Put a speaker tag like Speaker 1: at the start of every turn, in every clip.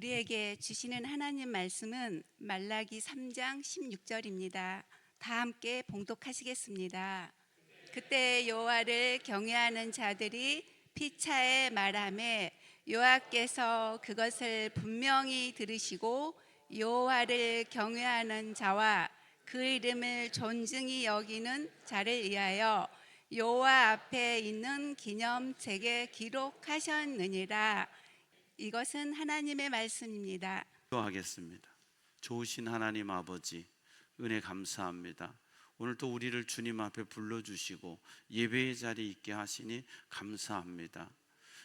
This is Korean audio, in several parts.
Speaker 1: 우리에게 주시는 하나님 말씀은 말라기 3장 16절입니다. 다 함께 봉독하시겠습니다. 그때 여호와를 경외하는 자들이 피차에 말하매 여호와께서 그것을 분명히 들으시고 여호와를 경외하는 자와 그 이름을 존중히 여기는 자를 위하여 여호와 앞에 있는 기념책에 기록하셨느니라. 이것은 하나님의 말씀입니다.
Speaker 2: 기도하겠습니다. 좋으신 하나님 아버지, 은혜 감사합니다. 오늘 또 우리를 주님 앞에 불러주시고 예배의 자리에 있게 하시니 감사합니다.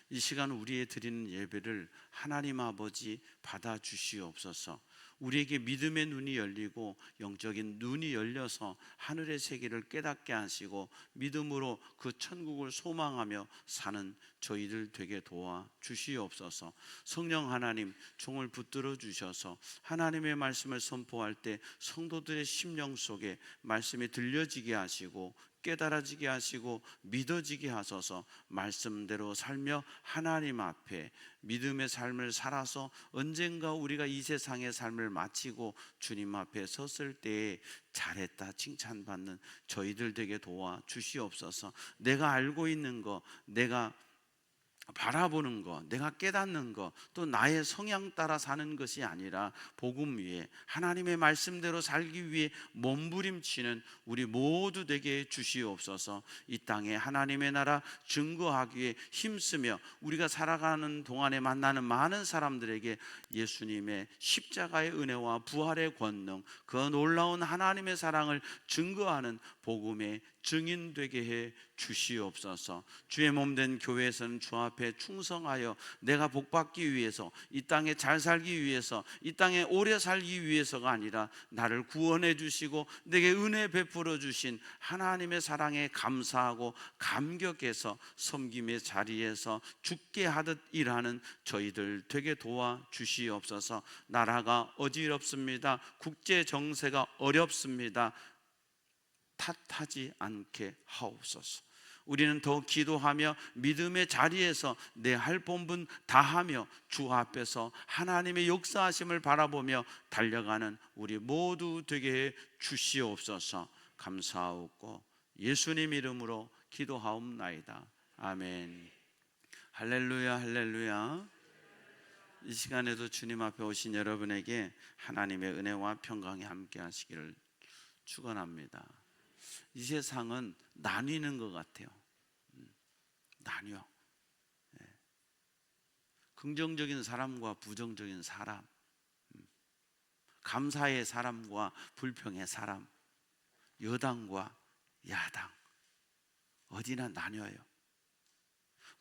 Speaker 2: 이 시간 우리의 드리는 예배를 하나님 아버지 받아주시옵소서. 우리에게 믿음의 눈이 열리고 영적인 눈이 열려서 하늘의 세계를 깨닫게 하시고 믿음으로 그 천국을 소망하며 사는 저희들 되게 도와 주시옵소서. 성령 하나님, 종을 붙들어 주셔서 하나님의 말씀을 선포할 때 성도들의 심령 속에 말씀이 들려지게 하시고 깨달아지게 하시고 믿어지게 하소서. 말씀대로 살며 하나님 앞에 믿음의 삶을 살아서 언젠가 우리가 이 세상의 삶을 마치고 주님 앞에 섰을 때에 잘했다 칭찬받는 저희들 되게 도와 주시옵소서. 내가 알고 있는 거, 내가 바라보는 것, 내가 깨닫는 것, 또 나의 성향 따라 사는 것이 아니라 복음 위에 하나님의 말씀대로 살기 위해 몸부림치는 우리 모두 되게 주시옵소서. 이 땅에 하나님의 나라 증거하기에 힘쓰며 우리가 살아가는 동안에 만나는 많은 사람들에게 예수님의 십자가의 은혜와 부활의 권능, 그 놀라운 하나님의 사랑을 증거하는 복음의 증인 되게 해 주시옵소서. 주의 몸된 교회에서는 주 앞에 충성하여 내가 복받기 위해서, 이 땅에 잘 살기 위해서, 이 땅에 오래 살기 위해서가 아니라 나를 구원해 주시고 내게 은혜 베풀어 주신 하나님의 사랑에 감사하고 감격해서 섬김의 자리에서 죽게 하듯 일하는 저희들 되게 도와 주시옵소서. 나라가 어지럽습니다. 국제 정세가 어렵습니다. 탓하지 않게 하옵소서. 우리는 더 기도하며 믿음의 자리에서 내 할 본분 다하며 주 앞에서 하나님의 역사하심을 바라보며 달려가는 우리 모두 되게 해 주시옵소서. 감사하옵고 예수님 이름으로 기도하옵나이다. 아멘. 할렐루야, 할렐루야. 이 시간에도 주님 앞에 오신 여러분에게 하나님의 은혜와 평강이 함께 하시기를 축원합니다. 이 세상은 나뉘는 것 같아요. 나뉘어. 긍정적인 사람과 부정적인 사람, 감사의 사람과 불평의 사람, 여당과 야당, 어디나 나뉘어요.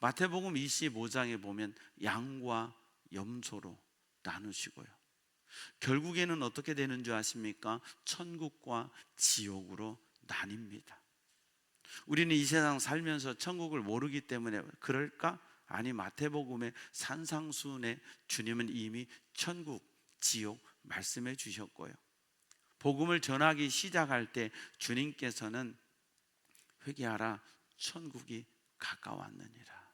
Speaker 2: 마태복음 25장에 보면 양과 염소로 나누시고요. 결국에는 어떻게 되는 줄 아십니까? 천국과 지옥으로 나뉩니다. 우리는 이 세상 살면서 천국을 모르기 때문에 그럴까? 아니, 마태복음의 산상수훈에 주님은 이미 천국, 지옥 말씀해 주셨고요. 복음을 전하기 시작할 때 주님께서는 회개하라, 천국이 가까웠느니라.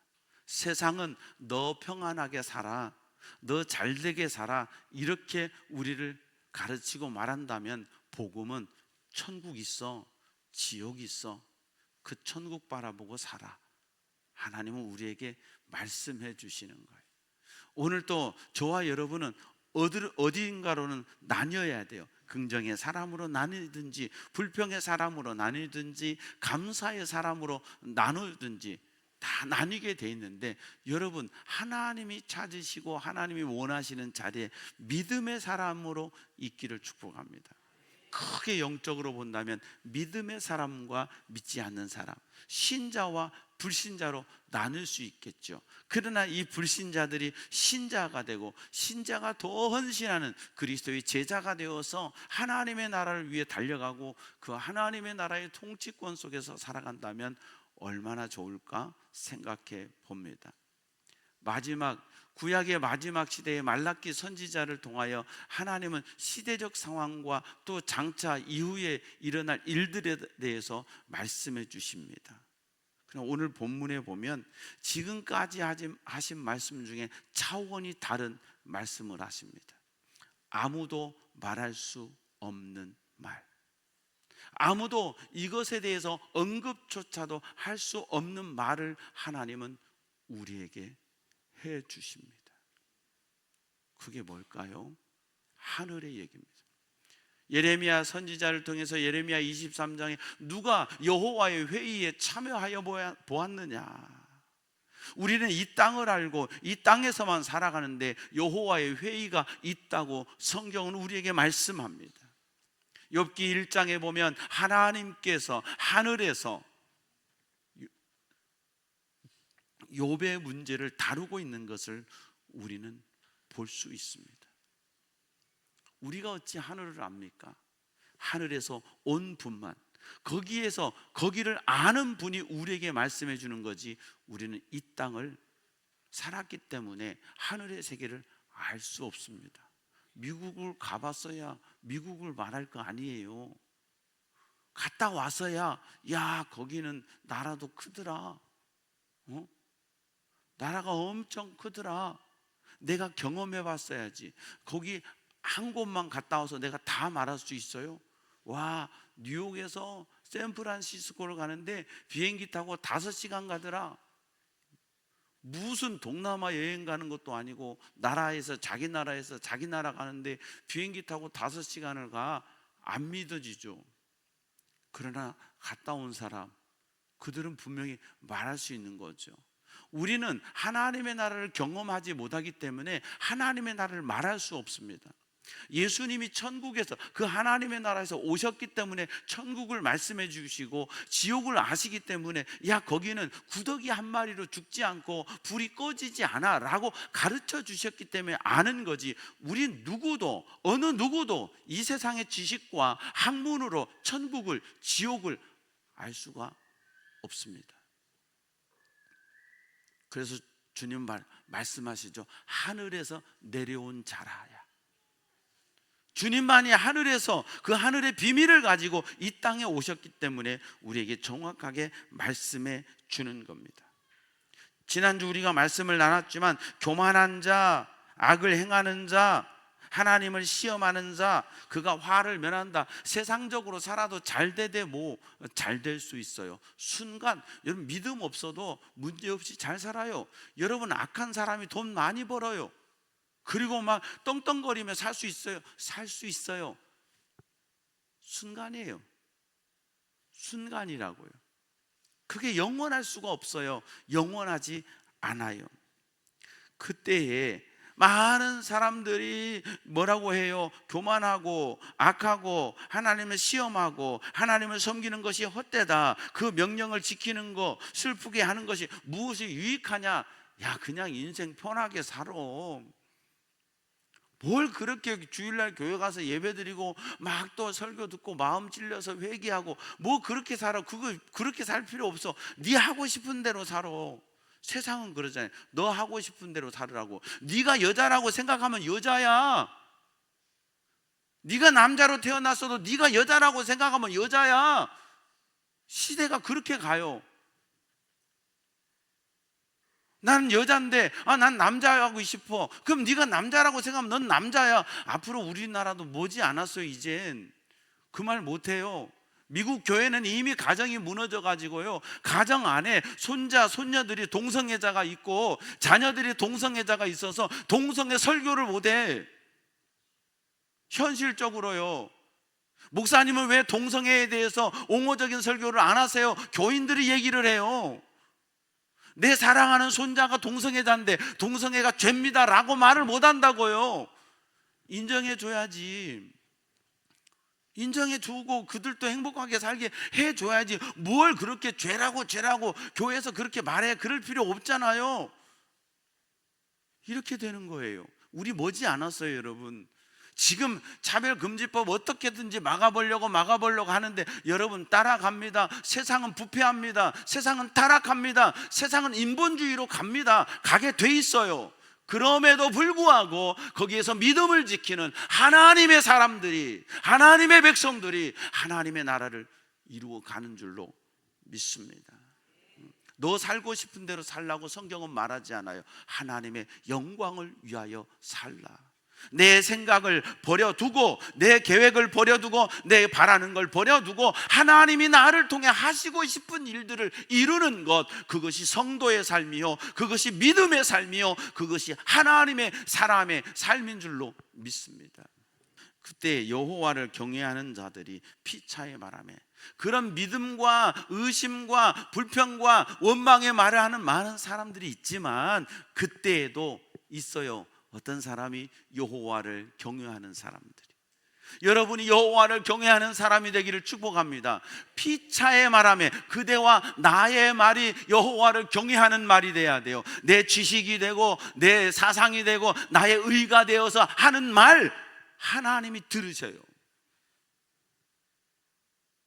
Speaker 2: 세상은 너 평안하게 살아, 너 잘되게 살아, 이렇게 우리를 가르치고 말한다면 복음은 천국 있어, 지옥 있어, 그 천국 바라보고 살아. 하나님은 우리에게 말씀해 주시는 거예요. 오늘 또 저와 여러분은 어딘가로는 나뉘어야 돼요. 긍정의 사람으로 나뉘든지 불평의 사람으로 나뉘든지 감사의 사람으로 나누든지 다 나뉘게 돼 있는데, 여러분 하나님이 찾으시고 하나님이 원하시는 자리에 믿음의 사람으로 있기를 축복합니다. 크게 영적으로 본다면 믿음의 사람과 믿지 않는 사람, 신자와 불신자로 나눌 수 있겠죠. 그러나 이 불신자들이 신자가 되고 신자가 더 헌신하는 그리스도의 제자가 되어서 하나님의 나라를 위해 달려가고 그 하나님의 나라의 통치권 속에서 살아간다면 얼마나 좋을까 생각해 봅니다. 구약의 마지막 시대의 말라기 선지자를 통하여 하나님은 시대적 상황과 또 장차 이후에 일어날 일들에 대해서 말씀해 주십니다. 그럼 오늘 본문에 보면 지금까지 하신 말씀 중에 차원이 다른 말씀을 하십니다. 아무도 말할 수 없는 말, 아무도 이것에 대해서 언급조차도 할 수 없는 말을 하나님은 우리에게 해 주십니다. 그게 뭘까요? 하늘의 얘기입니다. 예레미야 선지자를 통해서 예레미야 23장에 누가 여호와의 회의에 참여하여 보았느냐? 우리는 이 땅을 알고 이 땅에서만 살아가는데 여호와의 회의가 있다고 성경은 우리에게 말씀합니다. 욥기 1장에 보면 하나님께서 하늘에서 욥의 문제를 다루고 있는 것을 우리는 볼 수 있습니다. 우리가 어찌 하늘을 압니까? 하늘에서 온 분만, 거기를 아는 분이 우리에게 말씀해 주는 거지, 우리는 이 땅을 살았기 때문에 하늘의 세계를 알 수 없습니다. 미국을 가봤어야 미국을 말할 거 아니에요. 갔다 와서야 야 거기는 나라도 크더라, 나라가 엄청 크더라, 내가 경험해 봤어야지. 거기 한 곳만 갔다 와서 내가 다 말할 수 있어요? 와, 뉴욕에서 샌프란시스코를 가는데 비행기 타고 5시간 가더라. 무슨 동남아 여행 가는 것도 아니고 자기 나라에서 자기 나라 가는데 비행기 타고 5시간을 가. 안 믿어지죠. 그러나 갔다 온 사람, 그들은 분명히 말할 수 있는 거죠. 우리는 하나님의 나라를 경험하지 못하기 때문에 하나님의 나라를 말할 수 없습니다. 예수님이 천국에서 그 하나님의 나라에서 오셨기 때문에 천국을 말씀해 주시고 지옥을 아시기 때문에 야 거기는 구더기 한 마리로 죽지 않고 불이 꺼지지 않아 라고 가르쳐 주셨기 때문에 아는 거지, 우리 누구도 어느 누구도 이 세상의 지식과 학문으로 천국을 지옥을 알 수가 없습니다. 그래서 주님 말씀하시죠. 하늘에서 내려온 자라야. 주님만이 하늘에서 그 하늘의 비밀을 가지고 이 땅에 오셨기 때문에 우리에게 정확하게 말씀해 주는 겁니다. 지난주 우리가 말씀을 나눴지만 교만한 자, 악을 행하는 자, 하나님을 시험하는 자, 그가 화를 면한다. 세상적으로 살아도 잘 되되 뭐 잘 될 수 있어요. 순간 여러분 믿음 없어도 문제없이 잘 살아요. 여러분 악한 사람이 돈 많이 벌어요. 그리고 막 떵떵거리며 살 수 있어요. 살 수 있어요. 순간이에요. 순간이라고요. 그게 영원할 수가 없어요. 영원하지 않아요. 그때에 많은 사람들이 뭐라고 해요? 교만하고 악하고 하나님을 시험하고 하나님을 섬기는 것이 헛되다. 그 명령을 지키는 거, 슬프게 하는 것이 무엇이 유익하냐? 야 그냥 인생 편하게 살아. 뭘 그렇게 주일날 교회 가서 예배드리고 막 또 설교 듣고 마음 찔려서 회개하고 뭐 그렇게 살아. 그거 그렇게 살 필요 없어. 네 하고 싶은 대로 살아. 세상은 그러잖아요. 너 하고 싶은 대로 살으라고. 네가 여자라고 생각하면 여자야. 네가 남자로 태어났어도 네가 여자라고 생각하면 여자야. 시대가 그렇게 가요. 난 여잔데 난 남자하고 싶어. 그럼 네가 남자라고 생각하면 넌 남자야. 앞으로 우리나라도 머지 않았어요. 이젠 그 말 못해요. 미국 교회는 이미 가정이 무너져 가지고요, 가정 안에 손자 손녀들이 동성애자가 있고 자녀들이 동성애자가 있어서 동성애 설교를 못해. 현실적으로요. 목사님은 왜 동성애에 대해서 옹호적인 설교를 안 하세요? 교인들이 얘기를 해요. 내 사랑하는 손자가 동성애자인데 동성애가 죄입니다 라고 말을 못 한다고요. 인정해 줘야지. 인정해 주고 그들도 행복하게 살게 해 줘야지. 뭘 그렇게 죄라고 교회에서 그렇게 말해. 그럴 필요 없잖아요. 이렇게 되는 거예요. 우리 머지 않았어요, 여러분. 지금 차별금지법 어떻게든지 막아보려고 하는데 여러분 따라갑니다. 세상은 부패합니다. 세상은 타락합니다. 세상은 인본주의로 가게 돼 있어요. 그럼에도 불구하고 거기에서 믿음을 지키는 하나님의 사람들이, 하나님의 백성들이 하나님의 나라를 이루어 가는 줄로 믿습니다. 너 살고 싶은 대로 살라고 성경은 말하지 않아요. 하나님의 영광을 위하여 살라. 내 생각을 버려두고, 내 계획을 버려두고, 내 바라는 걸 버려두고 하나님이 나를 통해 하시고 싶은 일들을 이루는 것, 그것이 성도의 삶이요, 그것이 믿음의 삶이요, 그것이 하나님의 사람의 삶인 줄로 믿습니다. 그때 여호와를 경외하는 자들이 피차의 바람에, 그런 믿음과 의심과 불평과 원망의 말을 하는 많은 사람들이 있지만, 그때에도 있어요. 어떤 사람이 여호와를 경외하는 사람들이. 여러분이 여호와를 경외하는 사람이 되기를 축복합니다. 피차의 바람에 그대와 나의 말이 여호와를 경외하는 말이 돼야 돼요. 내 지식이 되고 내 사상이 되고 나의 의가 되어서 하는 말, 하나님이 들으셔요.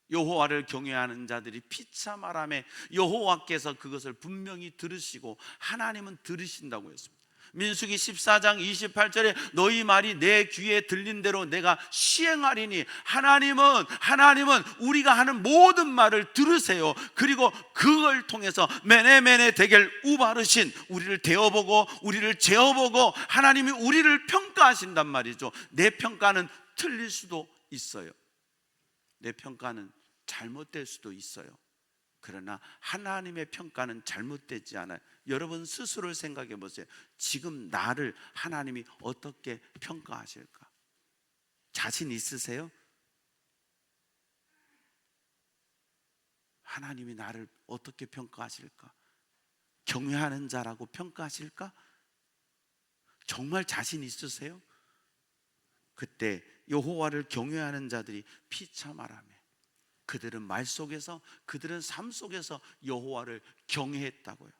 Speaker 2: 여호와를 경외하는 자들이 피차 바람에 여호와께서 그것을 분명히 들으시고 하나님은 들으신다고 했습니다. 민수기 14장 28절에 너희 말이 내 귀에 들린 대로 내가 시행하리니, 하나님은 우리가 하는 모든 말을 들으세요. 그리고 그걸 통해서 메네메네 데겔 우바르신, 우리를 대어보고 우리를 재어보고 하나님이 우리를 평가하신단 말이죠. 내 평가는 틀릴 수도 있어요. 내 평가는 잘못될 수도 있어요. 그러나 하나님의 평가는 잘못되지 않아요. 여러분 스스로를 생각해 보세요. 지금 나를 하나님이 어떻게 평가하실까? 자신 있으세요? 하나님이 나를 어떻게 평가하실까? 경외하는 자라고 평가하실까? 정말 자신 있으세요? 그때 여호와를 경외하는 자들이 피차 말하며, 그들은 말 속에서, 그들은 삶 속에서 여호와를 경외했다고요.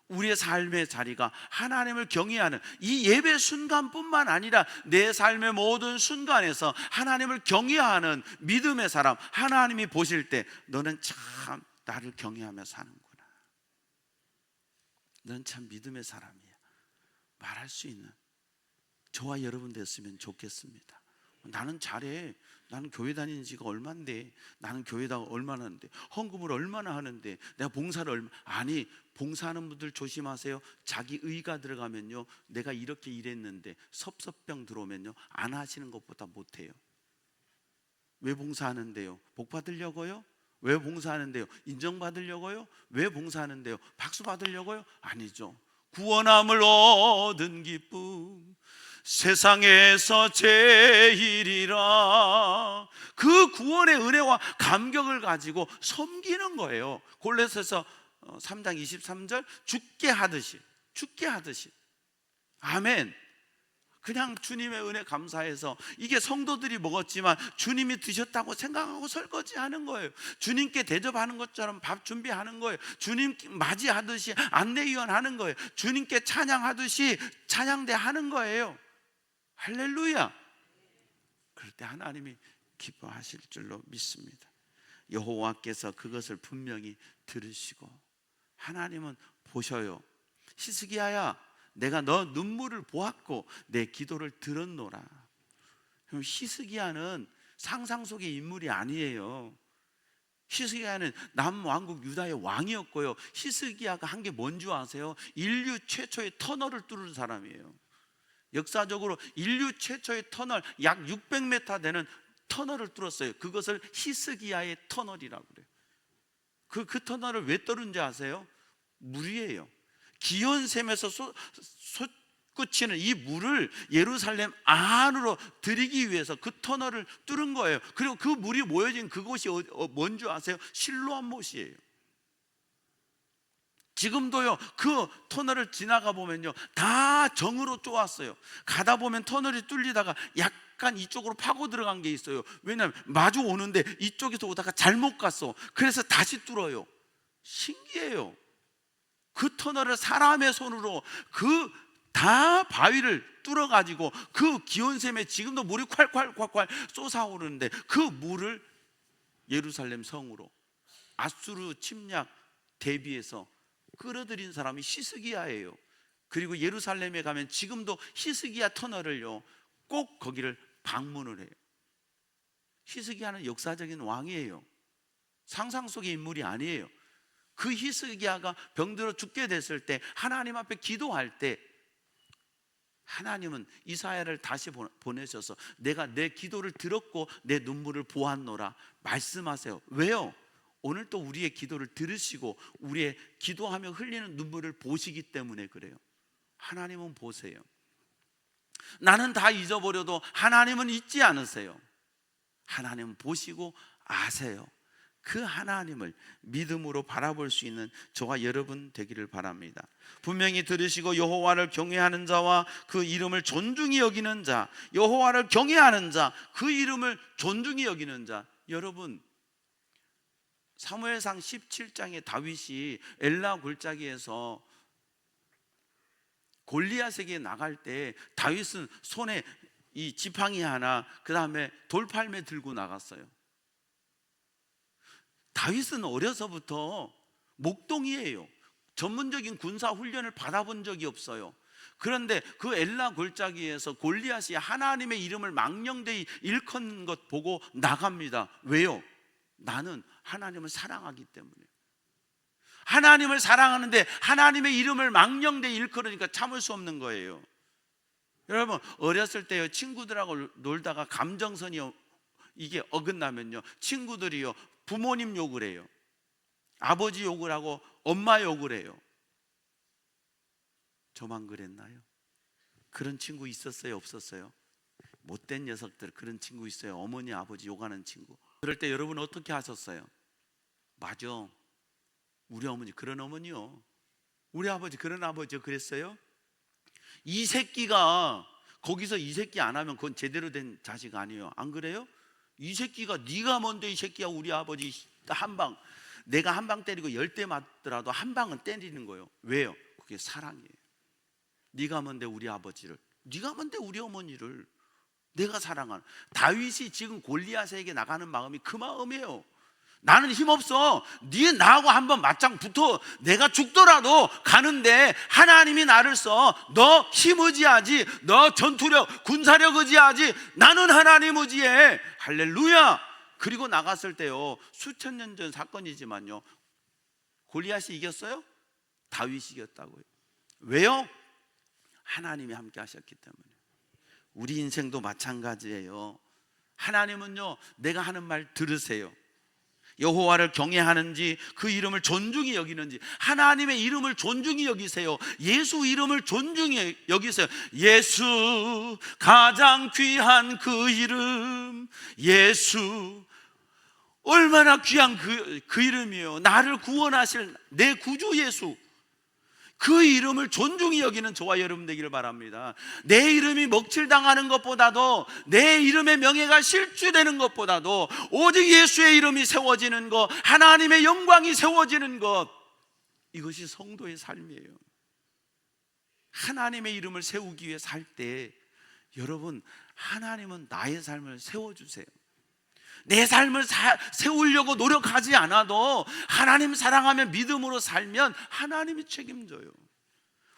Speaker 2: 우리의 삶의 자리가 하나님을 경외하는 이 예배 순간뿐만 아니라 내 삶의 모든 순간에서 하나님을 경외하는 믿음의 사람, 하나님이 보실 때 너는 참 나를 경외하며 사는구나, 넌 참 믿음의 사람이야, 말할 수 있는 저와 여러분 됐으면 좋겠습니다. 나는 잘해, 나는 교회 다니는 지가 얼만데, 나는 교회당 얼마나 하는데, 헌금을 얼마나 하는데, 내가 봉사를 얼마. 아니, 봉사하는 분들 조심하세요. 자기 의가 들어가면요, 내가 이렇게 일했는데 섭섭병 들어오면요, 안 하시는 것보다 못해요. 왜 봉사하는데요? 복 받으려고요? 왜 봉사하는데요? 인정받으려고요? 왜 봉사하는데요? 박수 받으려고요? 아니죠. 구원함을 얻은 기쁨, 세상에서 제일이라. 그 구원의 은혜와 감격을 가지고 섬기는 거예요. 골로새서 3장 23절, 죽게 하듯이. 아멘. 그냥 주님의 은혜 감사해서, 이게 성도들이 먹었지만 주님이 드셨다고 생각하고 설거지하는 거예요. 주님께 대접하는 것처럼 밥 준비하는 거예요. 주님 맞이하듯이 안내위원 하는 거예요. 주님께 찬양하듯이 찬양대 하는 거예요. 할렐루야. 그럴 때 하나님이 기뻐하실 줄로 믿습니다. 여호와께서 그것을 분명히 들으시고, 하나님은 보셔요. 히스기야야, 내가 너 눈물을 보았고 내 기도를 들었노라. 그럼 히스기야는 상상 속의 인물이 아니에요. 히스기야는 남왕국 유다의 왕이었고요, 히스기야가 한 게 뭔지 아세요? 인류 최초의 터널을 뚫은 사람이에요. 역사적으로 인류 최초의 터널, 약 600m 되는 터널을 뚫었어요. 그것을 히스기야의 터널이라고 그래요. 그 터널을 왜 뚫은지 아세요? 물이에요. 기온샘에서 솟구치는 이 물을 예루살렘 안으로 들이기 위해서 그 터널을 뚫은 거예요. 그리고 그 물이 모여진 그곳이 뭔지 아세요? 실로암 못이에요. 지금도요, 그 터널을 지나가 보면요, 다 정으로 쪼았어요. 가다 보면 터널이 뚫리다가 약간 이쪽으로 파고 들어간 게 있어요. 왜냐하면 마주 오는데 이쪽에서 오다가 잘못 갔어. 그래서 다시 뚫어요. 신기해요. 그 터널을 사람의 손으로 그 다 바위를 뚫어가지고 그 기온샘에 지금도 물이 콸콸콸콸 솟아오르는데, 그 물을 예루살렘 성으로 아수르 침략 대비해서 끌어들인 사람이 히스기야예요. 그리고 예루살렘에 가면 지금도 히스기야 터널을요, 꼭 거기를 방문을 해요. 히스기야는 역사적인 왕이에요. 상상 속의 인물이 아니에요. 그 히스기야가 병들어 죽게 됐을 때 하나님 앞에 기도할 때 하나님은 이사야를 다시 보내셔서 내가 내 기도를 들었고 내 눈물을 보았노라 말씀하세요. 왜요? 오늘 또 우리의 기도를 들으시고 우리의 기도하며 흘리는 눈물을 보시기 때문에 그래요. 하나님은 보세요. 나는 다 잊어버려도 하나님은 잊지 않으세요. 하나님은 보시고 아세요. 그 하나님을 믿음으로 바라볼 수 있는 저와 여러분 되기를 바랍니다. 분명히 들으시고 여호와를 경외하는 자와 그 이름을 존중히 여기는 자, 여호와를 경외하는 자, 그 이름을 존중히 여기는 자. 여러분, 사무엘상 17장에 다윗이 엘라 골짜기에서 골리앗에게 나갈 때 다윗은 손에 이 지팡이 하나, 그 다음에 돌팔매 들고 나갔어요. 다윗은 어려서부터 목동이에요. 전문적인 군사 훈련을 받아본 적이 없어요. 그런데 그 엘라 골짜기에서 골리앗이 하나님의 이름을 망령되이 일컫는 것 보고 나갑니다. 왜요? 나는 하나님을 사랑하기 때문에. 하나님을 사랑하는데 하나님의 이름을 망령되이 일컬으니까 참을 수 없는 거예요. 여러분, 어렸을 때요, 친구들하고 놀다가 감정선이 이게 어긋나면요, 친구들이요 부모님 욕을 해요. 아버지 욕을 하고 엄마 욕을 해요. 저만 그랬나요? 그런 친구 있었어요? 없었어요? 못된 녀석들, 그런 친구 있어요. 어머니 아버지 욕하는 친구. 그럴 때 여러분 어떻게 하셨어요? 맞아, 우리 어머니 그런 어머니요, 우리 아버지 그런 아버지요 그랬어요? 이 새끼가 거기서 이 새끼 안 하면 그건 제대로 된 자식 아니에요. 안 그래요? 이 새끼가 네가 뭔데 이 새끼야, 우리 아버지 한 방, 내가 한 방 때리고 10대 맞더라도 한 방은 때리는 거예요. 왜요? 그게 사랑이에요. 네가 뭔데 우리 아버지를, 네가 뭔데 우리 어머니를 내가 사랑하는. 다윗이 지금 골리앗에게 나가는 마음이 그 마음이에요. 나는 힘없어, 네 나하고 한번 맞짱 붙어 내가 죽더라도 가는데 하나님이 나를 써. 너 힘 의지하지, 너 전투력 군사력 의지하지, 나는 하나님 의지해. 할렐루야. 그리고 나갔을 때요, 수천 년 전 사건이지만요, 골리앗이 이겼어요? 다윗이 이겼다고요. 왜요? 하나님이 함께 하셨기 때문에. 우리 인생도 마찬가지예요. 하나님은요, 내가 하는 말 들으세요. 여호와를 경외하는지 그 이름을 존중히 여기는지, 하나님의 이름을 존중히 여기세요. 예수 이름을 존중히 여기세요. 예수, 가장 귀한 그 이름 예수, 얼마나 귀한 그 이름이에요. 나를 구원하실 내 구주 예수, 그 이름을 존중히 여기는 저와 여러분 되기를 바랍니다. 내 이름이 먹칠당하는 것보다도, 내 이름의 명예가 실추되는 것보다도 오직 예수의 이름이 세워지는 것, 하나님의 영광이 세워지는 것, 이것이 성도의 삶이에요. 하나님의 이름을 세우기 위해 살 때 여러분, 하나님은 나의 삶을 세워주세요. 내 삶을 세우려고 노력하지 않아도 하나님 사랑하며 믿음으로 살면 하나님이 책임져요.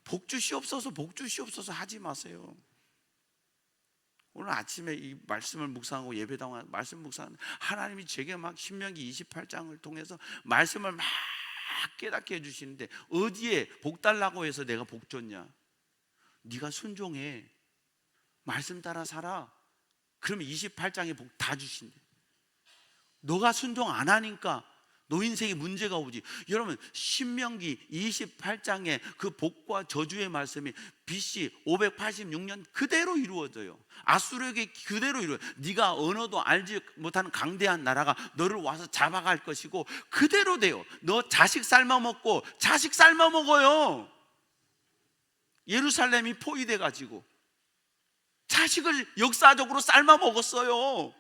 Speaker 2: 복 주시옵소서, 복 주시옵소서 하지 마세요. 오늘 아침에 이 말씀을 묵상하고 예배당 말씀 묵상하는데 하나님이 제게 막 신명기 28장을 통해서 말씀을 막 깨닫게 해주시는데, 어디에 복 달라고 해서 내가 복 줬냐? 네가 순종해, 말씀 따라 살아, 그러면 28장의 복 다 주신대. 너가 순종 안 하니까 너 인생에 문제가 오지. 여러분, 신명기 28장의 그 복과 저주의 말씀이 BC 586년 그대로 이루어져요. 아수르에게 그대로 이루어요. 네가 언어도 알지 못하는 강대한 나라가 너를 와서 잡아갈 것이고 그대로 돼요. 너 자식 삶아먹고, 자식 삶아먹어요. 예루살렘이 포위돼 가지고 자식을 역사적으로 삶아먹었어요.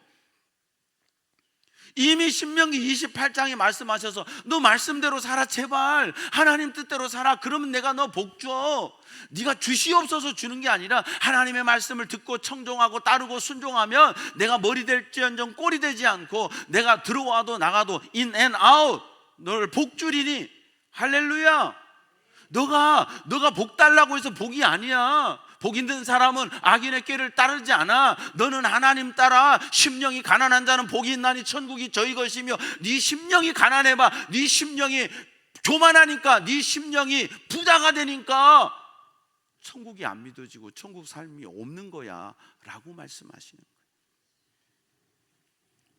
Speaker 2: 이미 신명기 28장에 말씀하셔서 너 말씀대로 살아, 제발 하나님 뜻대로 살아, 그러면 내가 너 복 줘. 네가 주시옵소서 주는 게 아니라 하나님의 말씀을 듣고 청종하고 따르고 순종하면 내가 머리 될지언정 꼬리 되지 않고 내가 들어와도 나가도 in and out 너를 복 주리니. 할렐루야. 너가 복 달라고 해서 복이 아니야. 복 있는 사람은 악인의 꾀를 따르지 않아. 너는 하나님 따라. 심령이 가난한 자는 복이 있나니 천국이 저희 것이며, 네 심령이 가난해봐, 네 심령이 교만하니까 네 심령이 부자가 되니까 천국이 안 믿어지고 천국 삶이 없는 거야 라고 말씀하시는 거예요.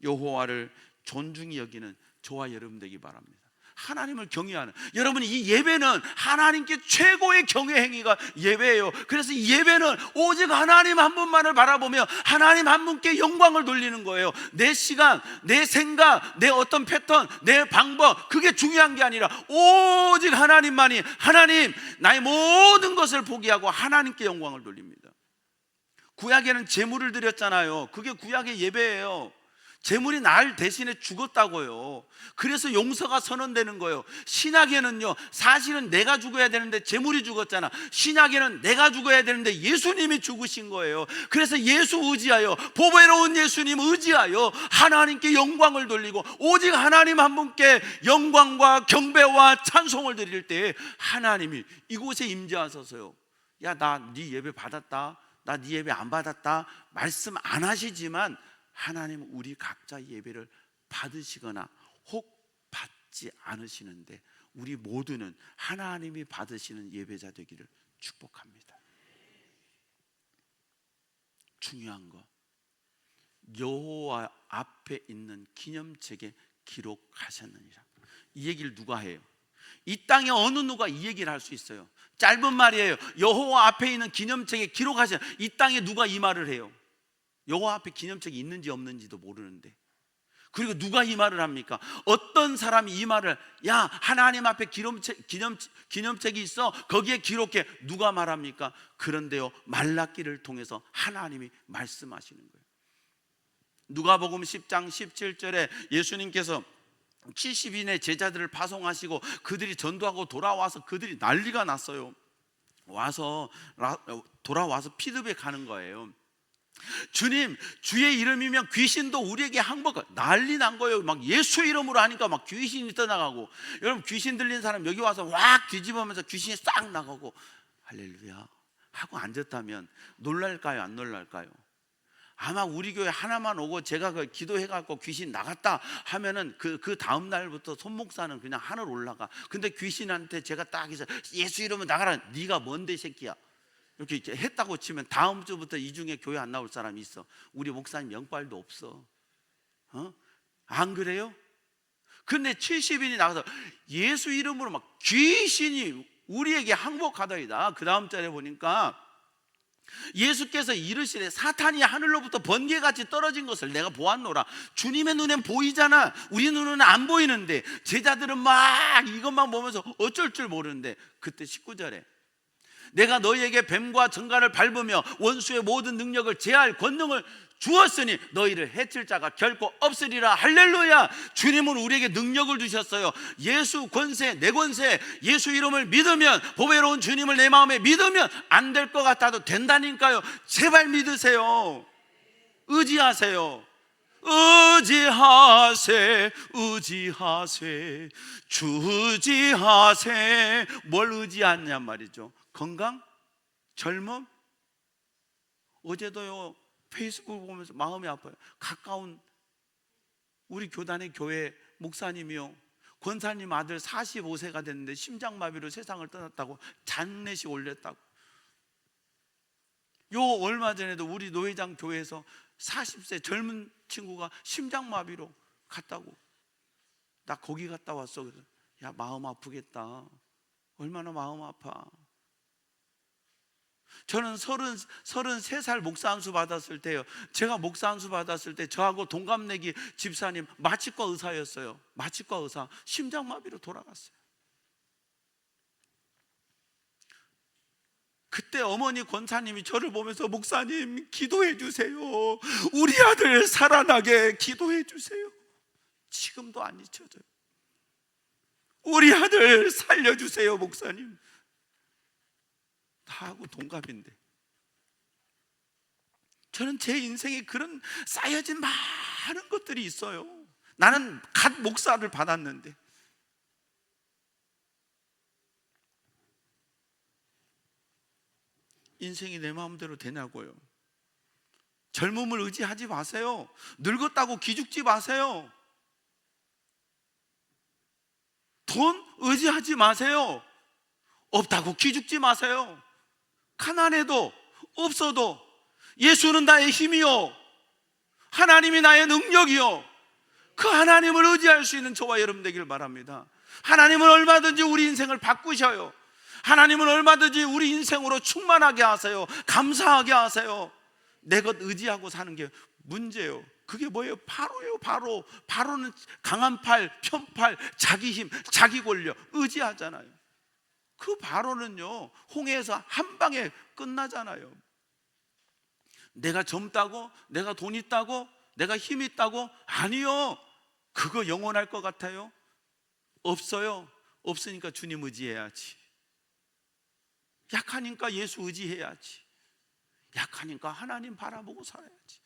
Speaker 2: 여호와를 존중히 여기는 저와 여러분 되기 바랍니다. 하나님을 경외하는, 여러분, 이 예배는 하나님께 최고의 경외 행위가 예배예요. 그래서 이 예배는 오직 하나님 한 분만을 바라보며 하나님 한 분께 영광을 돌리는 거예요. 내 시간, 내 생각, 내 어떤 패턴, 내 방법, 그게 중요한 게 아니라 오직 하나님만이, 하나님, 나의 모든 것을 포기하고 하나님께 영광을 돌립니다. 구약에는 제물을 드렸잖아요. 그게 구약의 예배예요. 제물이 날 대신에 죽었다고요. 그래서 용서가 선언되는 거예요. 신약에는요, 사실은 내가 죽어야 되는데 제물이 죽었잖아. 신약에는 내가 죽어야 되는데 예수님이 죽으신 거예요. 그래서 예수 의지하여, 보배로운 예수님 의지하여 하나님께 영광을 돌리고 오직 하나님 한 분께 영광과 경배와 찬송을 드릴 때 하나님이 이곳에 임재하셔서요, 야, 나 네 예배 받았다, 나 네 예배 안 받았다 말씀 안 하시지만 하나님은 우리 각자 예배를 받으시거나 혹 받지 않으시는데 우리 모두는 하나님이 받으시는 예배자 되기를 축복합니다. 중요한 거, 여호와 앞에 있는 기념책에 기록하셨느니라. 이 얘기를 누가 해요? 이 땅에 어느 누가 이 얘기를 할 수 있어요? 짧은 말이에요. 여호와 앞에 있는 기념책에 기록하셨. 이 땅에 누가 이 말을 해요? 여호와 앞에 기념책이 있는지 없는지도 모르는데, 그리고 누가 이 말을 합니까? 어떤 사람이 이 말을, 야, 하나님 앞에 기념책이 있어, 거기에 기록해. 누가 말합니까? 그런데요, 말라기를 통해서 하나님이 말씀하시는 거예요. 누가복음 10장 17절에 예수님께서 70인의 제자들을 파송하시고 그들이 전도하고 돌아와서 그들이 난리가 났어요. 돌아와서 피드백하는 거예요. 주님, 주의 이름이면 귀신도 우리에게 항복. 난리 난 거예요. 막 예수 이름으로 하니까 막 귀신이 떠나가고, 여러분, 귀신 들린 사람 여기 와서 확 뒤집으면서 귀신이 싹 나가고 할렐루야 하고 앉았다면 놀랄까요, 안 놀랄까요? 아마 우리 교회 하나만 오고 제가 그 기도해갖고 귀신 나갔다 하면은 그 다음 날부터 손목사는 그냥 하늘 올라가. 근데 귀신한테 제가 딱 해서 예수 이름으로 나가라. 네가 뭔데 새끼야, 이렇게 했다고 치면 다음 주부터 이 중에 교회 안 나올 사람이 있어. 우리 목사님 영빨도 없어. 안 그래요? 근데 70인이 나가서 예수 이름으로 막 귀신이 우리에게 항복하더이다. 그 다음 절에 보니까 예수께서 이르시되 사탄이 하늘로부터 번개같이 떨어진 것을 내가 보았노라. 주님의 눈엔 보이잖아. 우리 눈은 안 보이는데 제자들은 막 이것만 보면서 어쩔 줄 모르는데, 그때 19절에 내가 너희에게 뱀과 정갈을 밟으며 원수의 모든 능력을 제할 권능을 주었으니 너희를 해칠 자가 결코 없으리라. 할렐루야. 주님은 우리에게 능력을 주셨어요. 예수 권세, 내 권세, 예수 이름을 믿으면, 보배로운 주님을 내 마음에 믿으면 안 될 것 같아도 된다니까요. 제발 믿으세요. 의지하세요. 의지하세, 의지하세, 주지하세. 뭘 의지하냐 말이죠? 건강? 젊음? 어제도요, 페이스북 보면서 마음이 아파요. 가까운 우리 교단의 교회 목사님이요, 권사님 아들 45세가 됐는데 심장마비로 세상을 떠났다고 장례식 올렸다고. 요 얼마 전에도 우리 노회장 교회에서 40세 젊은 친구가 심장마비로 갔다고. 나 거기 갔다 왔어. 그래서 야, 마음 아프겠다. 얼마나 마음 아파. 저는 33살 목사 안수 받았을 때요, 제가 목사 안수 받았을 때 저하고 동갑내기 집사님 마취과 의사였어요. 마취과 의사, 심장마비로 돌아갔어요. 그때 어머니 권사님이 저를 보면서 목사님 기도해 주세요. 우리 아들 살아나게 기도해 주세요. 지금도 안 잊혀져요. 우리 아들 살려주세요 목사님. 나하고 동갑인데. 저는 제 인생에 그런 쌓여진 많은 것들이 있어요. 나는 갓 목사를 받았는데. 인생이 내 마음대로 되냐고요. 젊음을 의지하지 마세요. 늙었다고 기죽지 마세요. 돈 의지하지 마세요. 없다고 기죽지 마세요. 가난해도 없어도 예수는 나의 힘이요, 하나님이 나의 능력이요, 그 하나님을 의지할 수 있는 저와 여러분 되길 바랍니다. 하나님은 얼마든지 우리 인생을 바꾸셔요. 하나님은 얼마든지 우리 인생으로 충만하게 하세요. 감사하게 하세요. 내 것 의지하고 사는 게 문제예요. 그게 뭐예요? 바로예요. 바로는 강한 팔, 편팔, 자기 힘, 자기 권력 의지하잖아요. 그 바로는요, 홍해에서 한 방에 끝나잖아요. 내가 젊다고, 내가 돈 있다고, 내가 힘 있다고? 아니요. 그거 영원할 것 같아요? 없어요. 없으니까 주님 의지해야지. 약하니까 예수 의지해야지. 약하니까 하나님 바라보고 살아야지.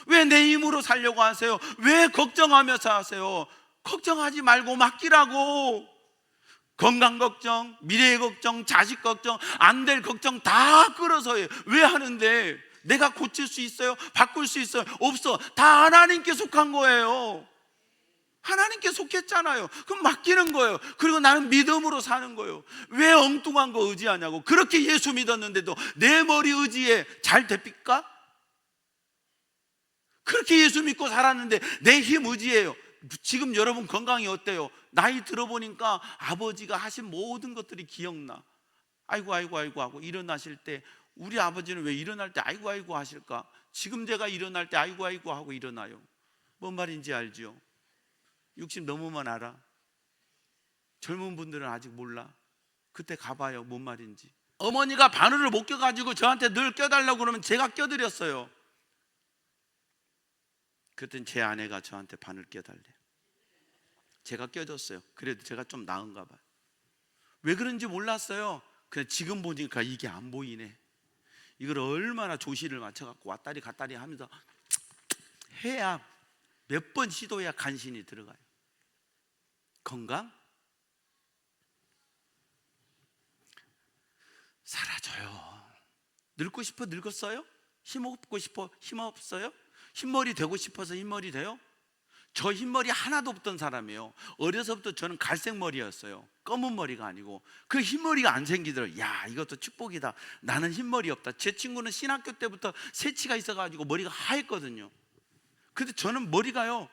Speaker 2: 왜 내 힘으로 살려고 하세요? 왜 걱정하면서 하세요? 걱정하지 말고 맡기라고. 건강 걱정, 미래 걱정, 자식 걱정, 안 될 걱정 다 끌어서 해요. 왜 하는데? 내가 고칠 수 있어요? 바꿀 수 있어요? 없어. 다 하나님께 속한 거예요. 하나님께 속했잖아요. 그럼 맡기는 거예요. 그리고 나는 믿음으로 사는 거예요. 왜 엉뚱한 거 의지하냐고. 그렇게 예수 믿었는데도 내 머리 의지에 잘 됩니까? 그렇게 예수 믿고 살았는데 내 힘 의지예요. 지금 여러분 건강이 어때요? 나이 들어보니까 아버지가 하신 모든 것들이 기억나. 아이고 하고 일어나실 때, 우리 아버지는 왜 일어날 때 아이고 하실까? 지금 제가 일어날 때 아이고 하고 일어나요. 뭔 말인지 알죠? 60 넘으면 알아. 젊은 분들은 아직 몰라. 그때 가봐요, 뭔 말인지. 어머니가 바늘을 못 껴가지고 저한테 늘 껴달라고 그러면 제가 껴드렸어요. 그랬더니 제 아내가 저한테 바늘 껴달래. 제가 껴줬어요. 그래도 제가 좀 나은가 봐요. 왜 그런지 몰랐어요. 그냥 지금 보니까 이게 안 보이네. 이걸 얼마나 조시를 맞춰갖고 왔다리 갔다리 하면서 해야, 몇 번 시도해야 간신히 들어가요. 건강? 사라져요. 늙고 싶어 늙었어요? 힘없고 싶어 힘없어요? 흰머리 되고 싶어서 흰머리 돼요? 저 흰머리 하나도 없던 사람이에요. 어려서부터 저는 갈색 머리였어요. 검은 머리가 아니고. 그 흰머리가 안 생기더라고요. 야, 이것도 축복이다. 나는 흰머리 없다. 제 친구는 신학교 때부터 새치가 있어가지고 머리가 하였거든요. 근데 저는 머리가요,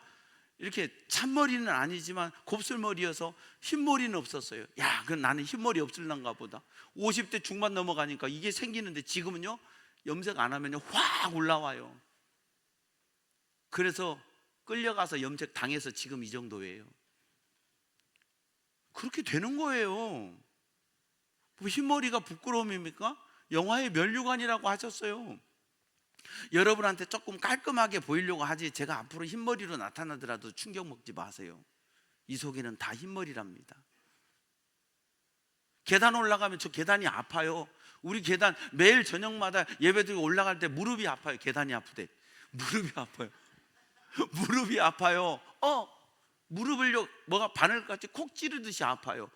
Speaker 2: 이렇게 찬머리는 아니지만 곱슬머리여서 흰머리는 없었어요. 야, 그럼 나는 흰머리 없을란가 보다. 50대 중반 넘어가니까 이게 생기는데, 지금은요 염색 안 하면요 확 올라와요. 그래서 끌려가서 염색 당해서 지금 이 정도예요. 그렇게 되는 거예요. 뭐 흰머리가 부끄러움입니까? 영화의 면류관이라고 하셨어요. 여러분한테 조금 깔끔하게 보이려고 하지, 제가 앞으로 흰머리로 나타나더라도 충격 먹지 마세요. 이 속에는 다 흰머리랍니다. 계단 올라가면 저 계단이 아파요. 우리 계단 매일 저녁마다 예배드리고 올라갈 때 무릎이 아파요. 계단이 아프대. 무릎이 아파요. 무릎이 아파요. 무릎을요, 뭐가 바늘같이 콕 찌르듯이 아파요.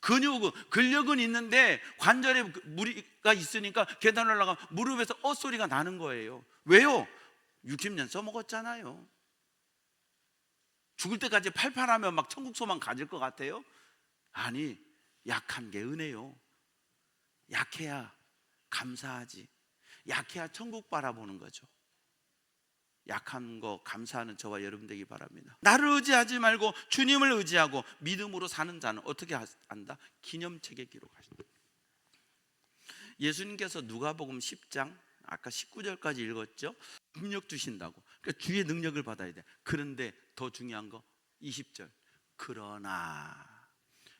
Speaker 2: 근력은 있는데 관절에 무리가 있으니까 계단 올라가면 무릎에서 소리가 나는 거예요. 왜요? 60년 써먹었잖아요. 죽을 때까지 팔팔하면 막 천국 소망 가질 것 같아요? 아니, 약한 게 은혜요. 약해야 감사하지. 약해야 천국 바라보는 거죠. 약한 거 감사하는 저와 여러분 되기 바랍니다. 나를 의지하지 말고 주님을 의지하고 믿음으로 사는 자는 어떻게 한다? 기념책에 기록하신다. 예수님께서 누가복음 10장 아까 19절까지 읽었죠? 능력 주신다고. 그러니까 주의 능력을 받아야 돼. 그런데 더 중요한 거 20절. 그러나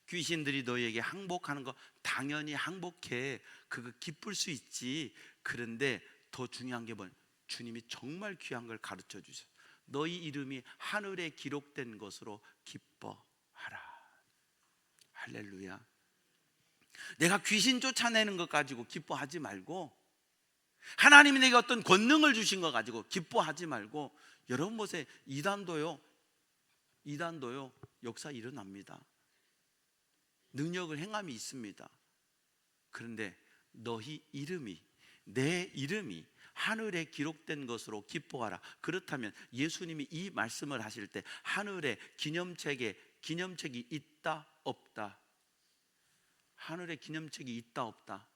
Speaker 2: 귀신들이 너희에게 항복하는 거 당연히 항복해. 그거 기쁠 수 있지. 그런데 더 중요한 게 뭐냐? 주님이 정말 귀한 걸 가르쳐 주셔. 너희 이름이 하늘에 기록된 것으로 기뻐하라. 할렐루야. 내가 귀신 쫓아내는 것 가지고 기뻐하지 말고, 하나님이 내게 어떤 권능을 주신 것 가지고 기뻐하지 말고, 여러분 보세요. 이단도요 역사 일어납니다. 능력을 행함이 있습니다. 그런데 너희 이름이, 내 이름이 하늘에 기록된 것으로 기뻐하라. 그렇다면 예수님이 이 말씀을 하실 때 하늘의 기념책에 기념책이 있다 없다? 하늘에 기념책이 있다 없다?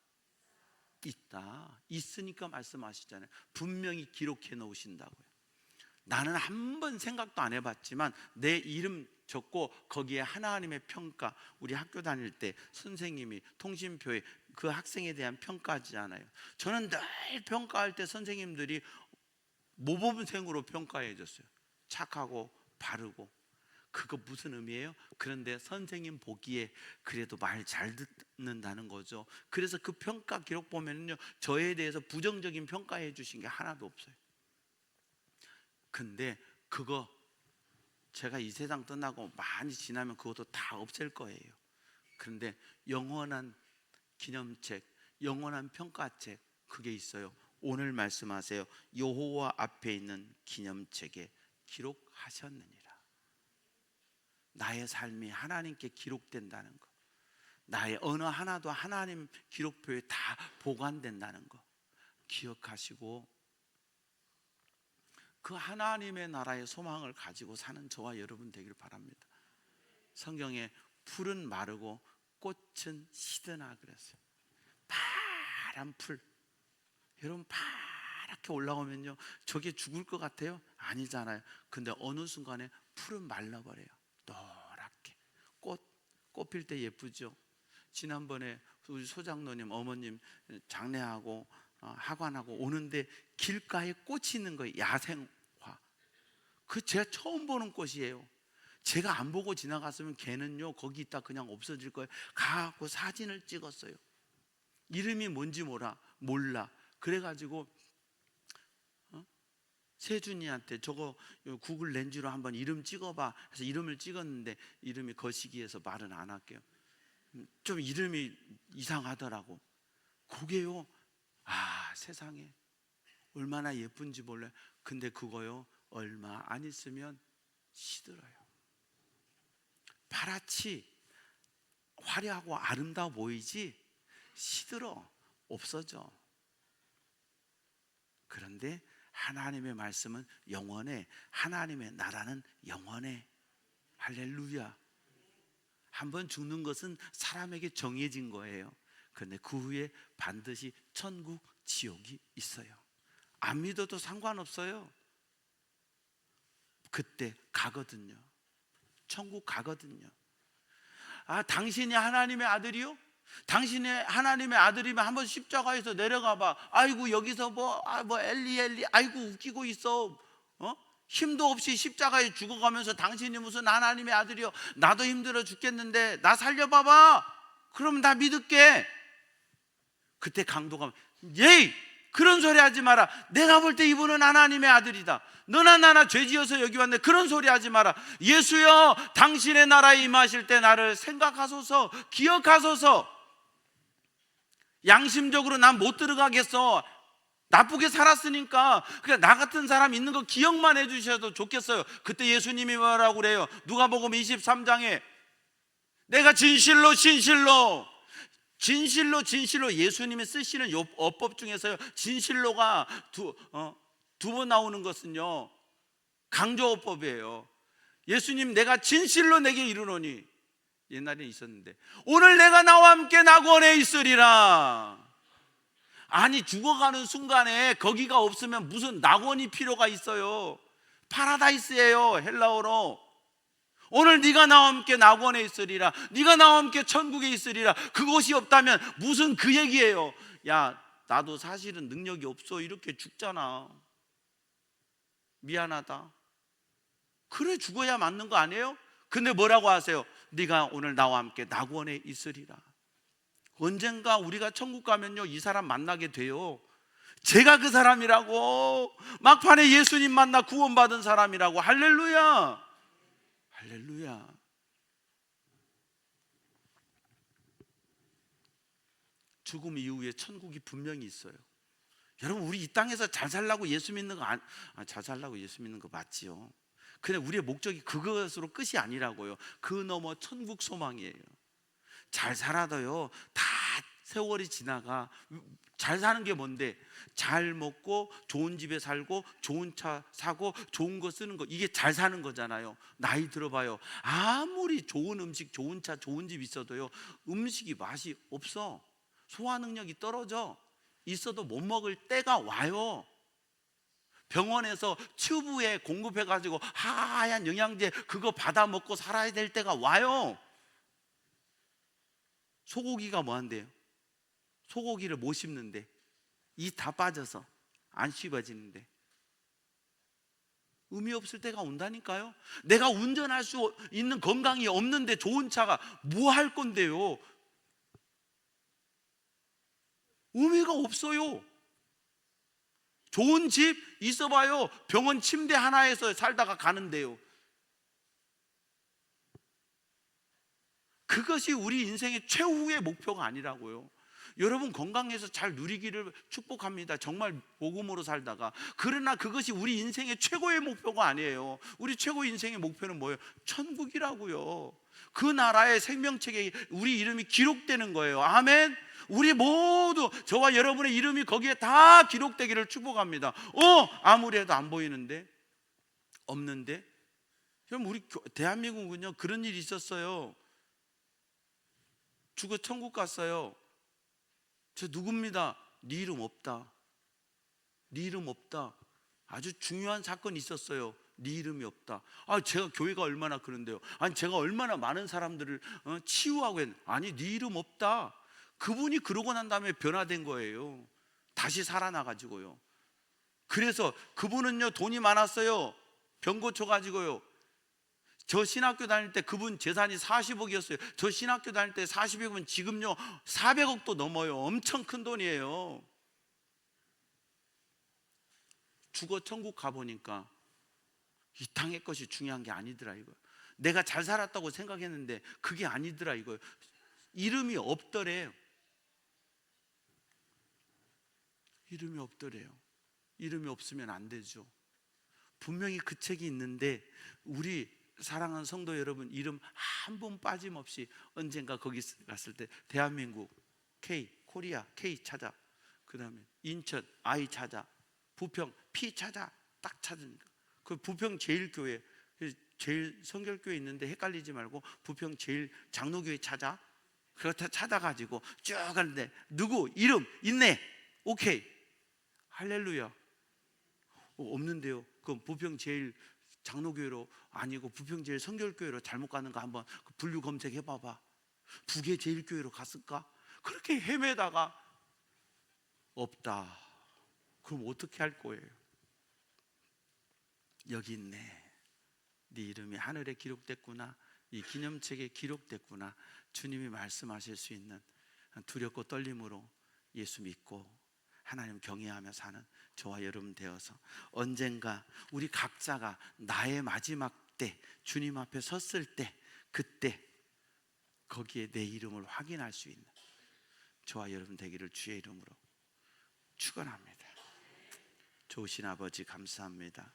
Speaker 2: 있다. 있으니까 말씀하시잖아요. 분명히 기록해 놓으신다고요. 나는 한 번 생각도 안 해봤지만 내 이름 적고 거기에 하나님의 평가, 우리 학교 다닐 때 선생님이 통신표에 그 학생에 대한 평가하잖아요. 저는 늘 평가할 때 선생님들이 모범생으로 평가해 줬어요. 착하고 바르고. 그거 무슨 의미예요? 그런데 선생님 보기에 그래도 말 잘 듣는다는 거죠. 그래서 그 평가 기록 보면요, 저에 대해서 부정적인 평가해 주신 게 하나도 없어요. 근데 그거 제가 이 세상 떠나고 많이 지나면 그것도 다 없앨 거예요. 그런데 영원한 기념책, 영원한 평가책, 그게 있어요. 오늘 말씀하세요. 여호와 앞에 있는 기념책에 기록하셨느니라. 나의 삶이 하나님께 기록된다는 거, 나의 언어 하나도 하나님 기록표에 다 보관된다는 거 기억하시고, 그 하나님의 나라의 소망을 가지고 사는 저와 여러분 되기를 바랍니다. 성경에 풀은 마르고 꽃은 시드나 그랬어요. 파란 풀, 여러분 파랗게 올라오면요, 저게 죽을 것 같아요? 아니잖아요. 근데 어느 순간에 풀은 말라버려요. 노랗게. 꽃 필 때 예쁘죠. 지난번에 우리 소장로님 어머님 장례하고 하관하고 오는데 길가에 꽃이 있는 거예요. 야생화. 그 제가 처음 보는 꽃이에요. 제가 안 보고 지나갔으면 걔는요 거기 있다 그냥 없어질 거예요. 가고 사진을 찍었어요. 이름이 뭔지 몰라. 그래가지고 세준이한테 저거 구글 렌즈로 한번 이름 찍어봐 해서 이름을 찍었는데, 이름이 거시기해서 말은 안 할게요. 좀 이름이 이상하더라고. 그게요, 세상에 얼마나 예쁜지 몰라요. 근데 그거요 얼마 안 있으면 시들어요. 파랗지 화려하고 아름다워 보이지 시들어, 없어져. 그런데 하나님의 말씀은 영원해. 하나님의 나라는 영원해. 할렐루야. 한번 죽는 것은 사람에게 정해진 거예요. 그런데 그 후에 반드시 천국, 지옥이 있어요. 안 믿어도 상관없어요. 그때 가거든요. 천국 가거든요. 당신이 하나님의 아들이요? 당신이 하나님의 아들이면 한번 십자가에서 내려가 봐. 아이고 여기서 뭐 엘리 아이고 웃기고 있어. 힘도 없이 십자가에 죽어가면서 당신이 무슨 하나님의 아들이요? 나도 힘들어 죽겠는데 나 살려봐봐. 그럼 나 믿을게. 그때 강도가 예이 그런 소리 하지 마라. 내가 볼 때 이분은 하나님의 아들이다. 너나 나나 죄지어서 여기 왔네. 그런 소리 하지 마라. 예수여, 당신의 나라에 임하실 때 나를 생각하소서, 기억하소서. 양심적으로 난 못 들어가겠어. 나쁘게 살았으니까 그냥 나 같은 사람 있는 거 기억만 해주셔도 좋겠어요. 그때 예수님이 뭐라고 그래요? 누가복음 23장에 내가 진실로 예수님이 쓰시는 어법 중에서요, 진실로가 두 번 나오는 것은요 강조어법이에요. 예수님 내가 진실로 내게 이르노니, 옛날에 있었는데 오늘 내가 나와 함께 낙원에 있으리라. 아니 죽어가는 순간에 거기가 없으면 무슨 낙원이 필요가 있어요. 파라다이스예요, 헬라어로. 오늘 네가 나와 함께 낙원에 있으리라. 네가 나와 함께 천국에 있으리라. 그곳이 없다면 무슨 그 얘기예요. 야, 나도 사실은 능력이 없어. 이렇게 죽잖아. 미안하다. 그래 죽어야 맞는 거 아니에요? 근데 뭐라고 하세요? 네가 오늘 나와 함께 낙원에 있으리라. 언젠가 우리가 천국 가면요 이 사람 만나게 돼요. 제가 그 사람이라고. 막판에 예수님 만나 구원받은 사람이라고. 할렐루야. 할렐루야. 죽음 이후에 천국이 분명히 있어요. 여러분 우리 이 땅에서 잘 살라고 예수 믿는 거 잘 살라고 예수 믿는 거 맞지요. 근데 우리의 목적이 그것으로 끝이 아니라고요. 그 너머 천국 소망이에요. 잘 살아도요 다 세월이 지나가. 잘 사는 게 뭔데? 잘 먹고 좋은 집에 살고 좋은 차 사고 좋은 거 쓰는 거, 이게 잘 사는 거잖아요. 나이 들어봐요. 아무리 좋은 음식, 좋은 차, 좋은 집 있어도요, 음식이 맛이 없어. 소화 능력이 떨어져. 있어도 못 먹을 때가 와요. 병원에서 튜브에 공급해가지고 하얀 영양제 그거 받아 먹고 살아야 될 때가 와요. 소고기가 뭐한대요? 소고기를 못 씹는데, 이 다 빠져서 안 씹어지는데 의미 없을 때가 온다니까요. 내가 운전할 수 있는 건강이 없는데 좋은 차가 뭐 할 건데요? 의미가 없어요. 좋은 집 있어봐요. 병원 침대 하나에서 살다가 가는데요. 그것이 우리 인생의 최후의 목표가 아니라고요. 여러분 건강해서 잘 누리기를 축복합니다. 정말 복음으로 살다가. 그러나 그것이 우리 인생의 최고의 목표가 아니에요. 우리 최고의 인생의 목표는 뭐예요? 천국이라고요. 그 나라의 생명책에 우리 이름이 기록되는 거예요. 아멘. 우리 모두, 저와 여러분의 이름이 거기에 다 기록되기를 축복합니다. 아무리 해도 안 보이는데, 없는데. 그럼 우리 대한민국은요, 그런 일이 있었어요. 죽어 천국 갔어요. 저 누굽니다. 네 이름 없다. 네 이름 없다. 아주 중요한 사건이 있었어요. 네 이름이 없다. 제가 교회가 얼마나 그런데요. 제가 얼마나 많은 사람들을 치유하고 했는데, 아니 네 이름 없다. 그분이 그러고 난 다음에 변화된 거예요. 다시 살아나가지고요. 그래서 그분은요, 돈이 많았어요. 병 고쳐가지고요. 저 신학교 다닐 때 그분 재산이 40억이었어요. 저 신학교 다닐 때 40억이면 지금요 400억도 넘어요. 엄청 큰 돈이에요. 죽어 천국 가보니까 이 땅의 것이 중요한 게 아니더라 이거. 내가 잘 살았다고 생각했는데 그게 아니더라 이거. 이름이 없더래요. 이름이 없더래요. 이름이 없으면 안 되죠. 분명히 그 책이 있는데 우리 사랑하는 성도 여러분, 이름 한 번 빠짐없이 언젠가 거기 갔을 때 대한민국 K, 코리아 K 찾아, 그 다음에 인천 I 찾아, 부평 P 찾아, 딱 찾으니까 그 부평 제일교회, 제일 성결교회 있는데 헷갈리지 말고 부평 제일 장로교회 찾아. 그렇다 찾아가지고 쭉 가는데 누구 이름 있네. 오케이, 할렐루야. 없는데요. 그럼 부평 제일 장로교회로 아니고 부평 제일 성결교회로 잘못 가는가 한번 분류 검색해 봐봐. 북의 제일교회로 갔을까? 그렇게 헤매다가 없다. 그럼 어떻게 할 거예요? 여기 있네. 네 이름이 하늘에 기록됐구나. 이 기념책에 기록됐구나. 주님이 말씀하실 수 있는 두렵고 떨림으로 예수 믿고 하나님 경외하며 사는 저와 여러분 되어서 언젠가 우리 각자가 나의 마지막 때 주님 앞에 섰을 때, 그때 거기에 내 이름을 확인할 수 있는 저와 여러분 되기를 주의 이름으로 축원합니다. 좋으신 아버지 감사합니다.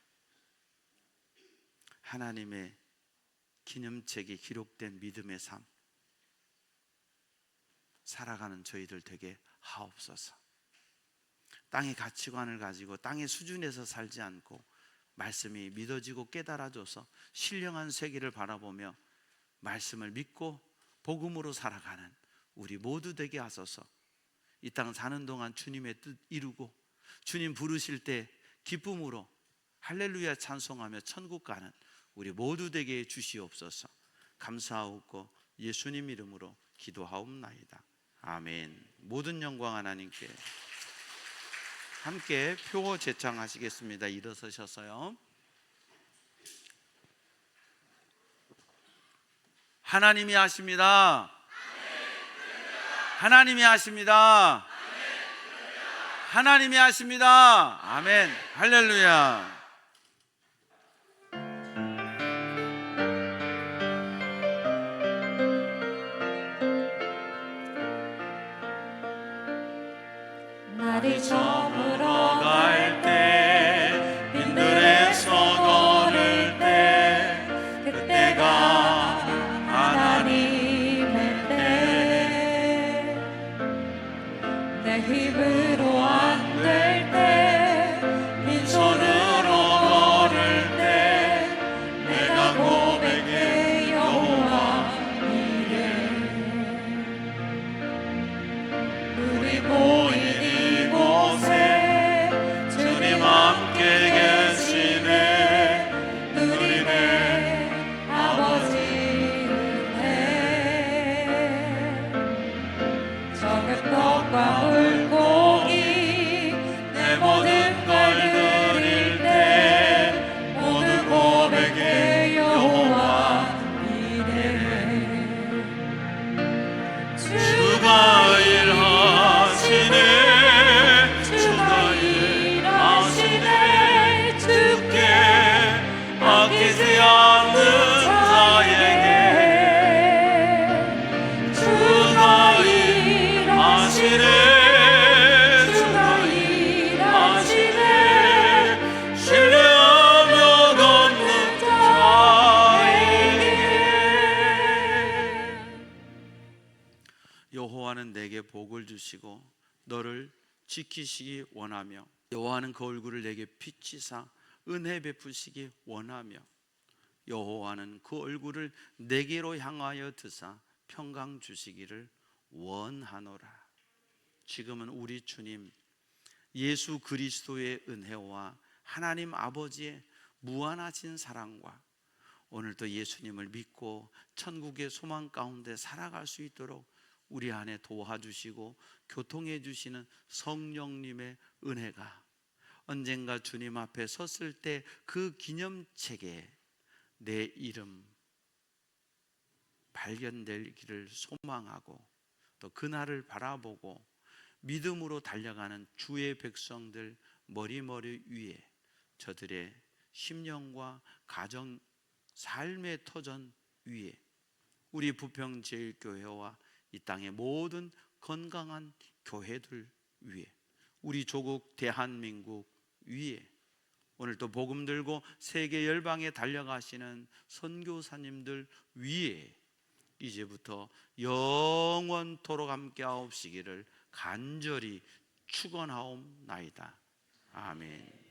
Speaker 2: 하나님의 기념책에 기록된 믿음의 삶 살아가는 저희들 되게 하옵소서. 땅의 가치관을 가지고 땅의 수준에서 살지 않고 말씀이 믿어지고 깨달아져서 신령한 세계를 바라보며 말씀을 믿고 복음으로 살아가는 우리 모두 되게 하소서. 이 땅 사는 동안 주님의 뜻 이루고 주님 부르실 때 기쁨으로 할렐루야 찬송하며 천국 가는 우리 모두 되게 주시옵소서. 감사하옵고 예수님 이름으로 기도하옵나이다. 아멘. 모든 영광 하나님께. 함께 표어 제창하시겠습니다. 일어서셔서요. 하나님이 하십니다. 하나님이 하십니다. 하나님이 하십니다. 아멘. 할렐루야.
Speaker 3: 날이 저물어
Speaker 2: 갈 때 빈들에서 걸을 때
Speaker 3: 그때가 하나님의 때
Speaker 2: 주시고 너를 지키시기 원하며 여호와는 그 얼굴을 내게 비치사 은혜 베푸시기 원하며 여호와는 그 얼굴을 내게로 향하여 드사 평강 주시기를 원하노라. 지금은 우리 주님 예수 그리스도의 은혜와 하나님 아버지의 무한하신 사랑과 오늘도 예수님을 믿고 천국의 소망 가운데 살아갈 수 있도록 우리 안에 도와주시고 교통해 주시는 성령님의 은혜가 언젠가 주님 앞에 섰을 때 그 기념책에 내 이름 발견되기를 소망하고 또 그날을 바라보고 믿음으로 달려가는 주의 백성들 머리머리 위에 저들의 심령과 가정 삶의 터전 위에 우리 부평제일교회와 이 땅의 모든 건강한 교회들 위에 우리 조국 대한민국 위에 오늘 또 복음 들고 세계 열방에 달려가시는 선교사님들 위에 이제부터 영원토록 함께하옵시기를 간절히 축원하옵나이다. 아멘.